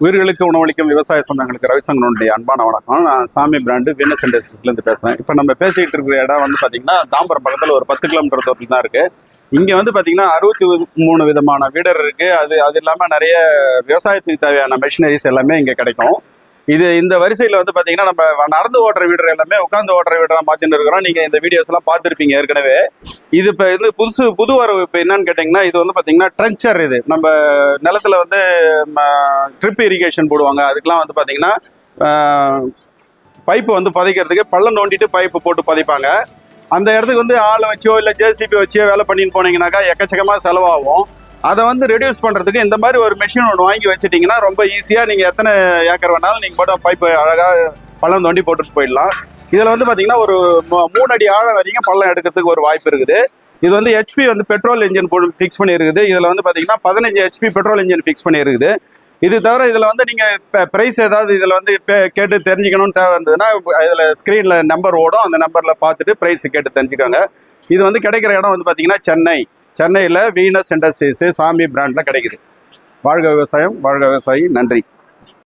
உயிர்களுக்கு உணவளிக்கும் விவசாய சொந்தங்களுக்கு ரவிசங்கரனுடைய அன்பான வணக்கம். நான் சாமி பிராண்டு வீனஸ் இண்டஸ்ட்ரீஸ்லேருந்து பேசுகிறேன். இப்போ நம்ம பேசிகிட்டு இருக்கிற இடம் வந்து பார்த்தீங்கன்னா தாம்பரம் பக்கத்தில் ஒரு 10 கிலோமீட்டர் தூரத்தில் தான் இருக்குது. இங்கே வந்து பார்த்தீங்கன்னா 63 விதமான வீடர் இருக்குது. அது இல்லாமல் நிறைய விவசாயத்துக்கு தேவையான மெஷினரிஸ் எல்லாமே இங்கே கிடைக்கும். இந்த வரிசையில் வந்து பார்த்தீங்கன்னா நம்ம நடந்து ஓட்டுற வீடர் எல்லாமே உட்காந்து ஓட்டுற வீடராக மாற்றிட்டு இருக்கிறோம். நீங்கள் இந்த வீடியோஸ் எல்லாம் பார்த்துருப்பீங்க ஏற்கனவே. இது இப்போ இது புது வரவு. இப்போ என்னன்னு கேட்டிங்கன்னா, இது வந்து பார்த்தீங்கன்னா ட்ரென்ச்சர். இது நம்ம நிலத்தில் வந்து ட்ரிப் இரிகேஷன் போடுவாங்க. அதுக்கெலாம் வந்து பார்த்தீங்கன்னா பைப்பு வந்து புதைக்கிறதுக்கு பள்ளம் நோண்டிட்டு பைப்பு போட்டு புதைப்பாங்க. அந்த இடத்துக்கு வந்து ஆளை வச்சோ இல்லை ஜேசிபி வச்சோ வேலை பண்ணின்னு போனீங்கன்னாக்கா எக்கச்சக்கமாக செலவாகும். அதை வந்து ரெடியூஸ் பண்ணுறதுக்கு இந்த மாதிரி ஒரு மிஷின் ஒன்று வாங்கி வச்சுட்டிங்கன்னா ரொம்ப ஈஸியாக நீங்கள் எத்தனை ஏக்கர் வேணாலும் நீங்கள் போய்ட்டு பைப்பு அழகாக பள்ளம் தோண்டி போட்டுட்டு போயிடலாம். இதில் வந்து பார்த்தீங்கன்னா ஒரு 3 அடி ஆழம் வரைக்கும் பள்ளம் எடுக்கிறதுக்கு ஒரு வாய்ப்பு இருக்குது. இது வந்து ஹெச்பி வந்து பெட்ரோல் இன்ஜின் ஃபிக்ஸ் பண்ணியிருக்குது. இதில் வந்து பார்த்தீங்கன்னா 15 ஹெச்பி பெட்ரோல் இன்ஜின் ஃபிக்ஸ் பண்ணியிருக்குது. இது தவிர இதில் வந்து நீங்கள் ப்ரைஸ் ஏதாவது இதில் வந்து கேட்டு தெரிஞ்சுக்கணும்னு தேவை இருந்ததுன்னா இதில் ஸ்க்ரீனில் நம்பர் ஓடும். அந்த நம்பரில் பார்த்துட்டு ப்ரைஸ் கேட்டு தெரிஞ்சுக்கோங்க. இது வந்து கிடைக்கிற இடம் வந்து பார்த்தீங்கன்னா சென்னையில் வீனஸ் இண்டஸ்ட்ரீஸ் சாமி பிராண்டில் கிடைக்குது. வாழ்க விவசாயம், வாழ்க விவசாயி. நன்றி.